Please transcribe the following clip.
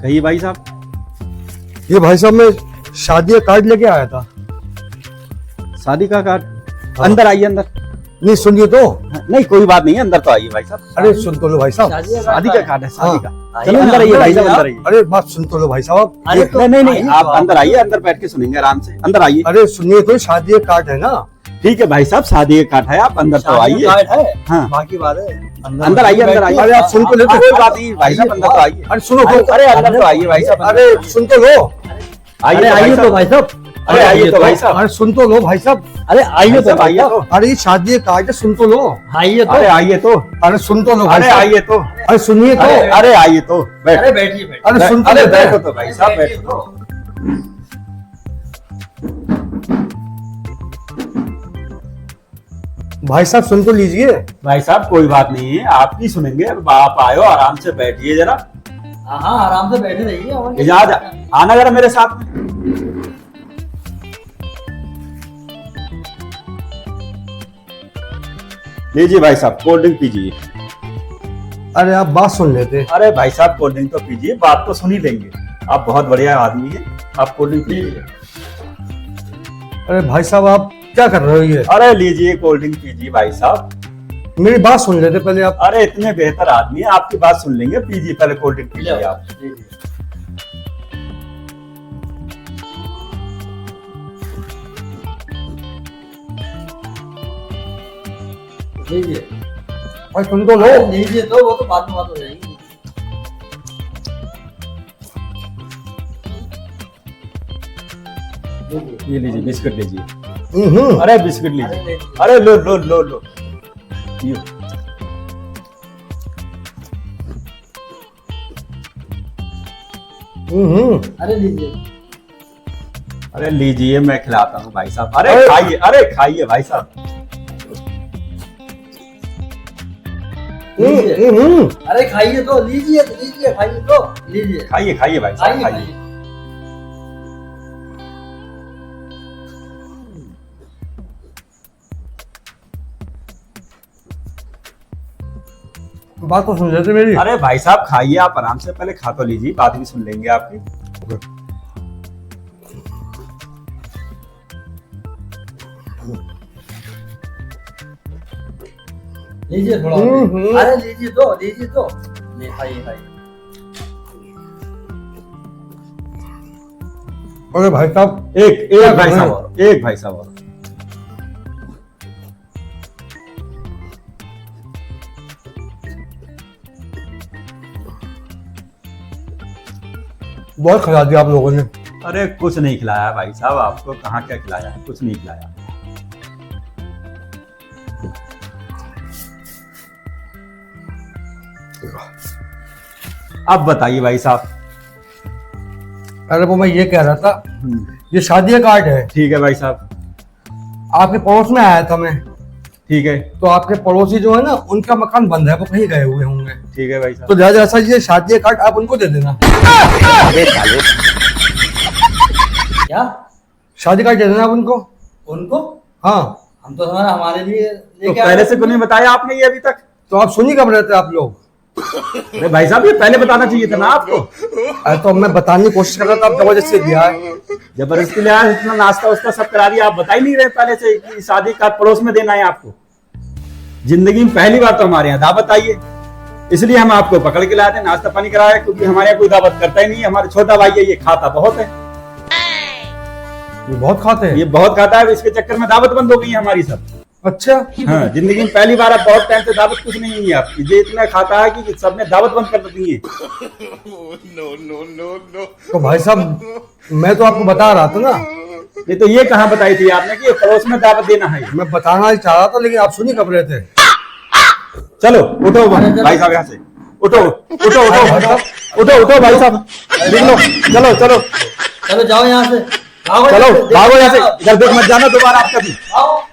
कहिए भाई साहब। ये भाई साहब मैं शादी का कार्ड लेके आया था। शादी का कार्ड? हाँ। अंदर आइए अंदर। नहीं सुनिए तो। नहीं कोई बात नहीं है, अंदर तो आइए भाई साहब। अरे सुन तो लो भाई साहब। शादी का कार्ड है, शादी का। हाँ। चलो अंदर आइए भाई साहब, अंदर आइए। अरे बात सुन तो लो भाई साहब। नहीं नहीं आप अंदर आइए, अंदर बैठ के सुनेंगे आराम से। अंदर आइए। अरे सुनिए तो, शादी का कार्ड है ना। ठीक है भाई साहब, शादी का कार्ड है, आप अंदर तो आइए। हाँ बाकी बात है अंदर आइए, अंदर आइए। अरे आप सुन तो लेते। कोई बात नहीं भाई साहब, अंदर तो आइए। अरे सुनो तो। अरे अंदर तो आइए भाई साहब। अरे सुन तो लो। आइए आइए तो भाई साहब। अरे आइए तो भाई साहब। अरे सुन तो लो भाई साहब। अरे आइए तो, आइए तो। अरे ये शादी का कार्ड है, सुन तो लो। आइए तो। अरे आइए तो। अरे सुन तो लो भाई अरे साहब। आइए तो। अरे सुनिए तो। अरे आइए तो। अरे बैठिए बैठिए। अरे सुन तो अरे लेते। बैठो तो भाई साहब, बैठो तो। भाई साहब सुन तो लीजिए। भाई साहब कोई बात नहीं है, आप ही सुनेंगे। अब आप आयो, आराम से बैठिए जरा। हाँ आराम से बैठे रहिए। और इजाज आना जरा मेरे साथ में। लीजिए भाई साहब, कोल्ड ड्रिंक पीजिए। अरे आप बात सुन लेते। अरे भाई साहब कोल्ड ड्रिंक तो पीजिए, बात तो सुन ही लेंगे। आप बहुत बढ़िया आदमी है, आप कोल्ड ड्रिंक पीजिए। अरे भाई साहब आप क्या कर रहे हो ये? अरे लीजिए कोल्ड ड्रिंक पीजिए भाई साहब। मेरी बात सुन लेते पहले आप। अरे इतने बेहतर आदमी है, आपकी बात सुन लेंगे। पीजिए पहले कोल्ड ड्रिंक पीजिए आप। लीजिए। भाई सुन तो लो। लीजिए तो, वो तो बात में बात हो जाएगी। ये लीजिए बिस्किट लीजिए। हम्म। अरे बिस्किट लीजिए। अरे लो लो लो लो यो। अरे लीजिए। अरे लीजिए, मैं खिलाता हूँ भाई साहब। अरे खाइए, अरे खाइए भाई साहब। अरे खाइए तो, लीजिए तो, लीजिए खाइए तो, लीजिए। खाइए खाइए भाई साहब, खाइए खाइए। खाइए। बात तो सुन लेते मेरी। अरे भाई साहब खाइए, आप आराम से पहले खा तो लीजिए, बात भी सुन लेंगे आपकी। लीजिए थोड़ा। अरे लीजिए तो, लीजिए तो। ले खाइए खाइए। अरे भाई साहब एक एक भाई साहब और, एक भाई साहब और। बहुत खिला दिया आप लोगों ने। अरे कुछ नहीं खिलाया भाई साहब, आपको कहाँ क्या खिलाया है, कुछ नहीं खिलाया। अब बताइए भाई साहब। अरे वो मैं ये कह रहा था, ये शादी का कार्ड है। ठीक है भाई साहब। आपके पड़ोस में आया था मैं। ठीक है तो आपके पड़ोसी जो है ना, उनका मकान बंद है, वो कहीं गए हुए होंगे। ठीक है भाई साहब। तो लिहाजा ऐसा ये शादी का कार्ड आप उनको दे देना। क्या? शादी कार्ड दे देना आप उनको। उनको? हाँ। हम तो हमारा हमारे लिए तो लेके आए पहले थे। से क्यों नहीं बताया आपने ये अभी तक? तो आप सुनी कब रहते आप लोग? अरे भाई साहब ये पहले बताना चाहिए था ना आपको। अरे तो मैं बताने की कोशिश कर रहा था, आप जबरदस्ती दिया है। जबरदस्ती लिया है, इतना नाश्ता वास्ता सब करा दिया, आप बता ही नहीं रहे पहले से कि शादी का पड़ोस में देना है आपको। जिंदगी में पहली बार तो हमारे यहाँ दावत आई है, इसलिए हम आपको पकड़ के लाए थे, नाश्ता पानी कराया, क्योंकि हमारे यहाँ कोई दावत करता ही नहीं है। हमारा छोटा भाई है, ये खाता बहुत है, ये बहुत खाते हैं। ये बहुत खाता है, इसके चक्कर में दावत बंद हो गई है हमारी सब। अच्छा। हाँ जिंदगी में पहली बार, आप बहुत टाइम से दावत कुछ नहीं हुई है आपकी। ये इतना खाता है कि सबने दावत बंद कर दी है। तो भाई साहब मैं तो आपको बता रहा था ना। नहीं तो ये कहाँ बताई थी आपने कि पड़ोस में दावत देना है? मैं बताना ही चाह रहा था, लेकिन आप सुनी कब रहे थे। चलो उठो भाई साहब, यहाँ से उठो उठो उठो उठो उठो भाई साहब, निकलो, चलो चलो चलो जाओ यहाँ से। भागो चलो यहाँ से। भागो यहाँ से, इधर देख मत जाना दोबारा आप कभी। आओ।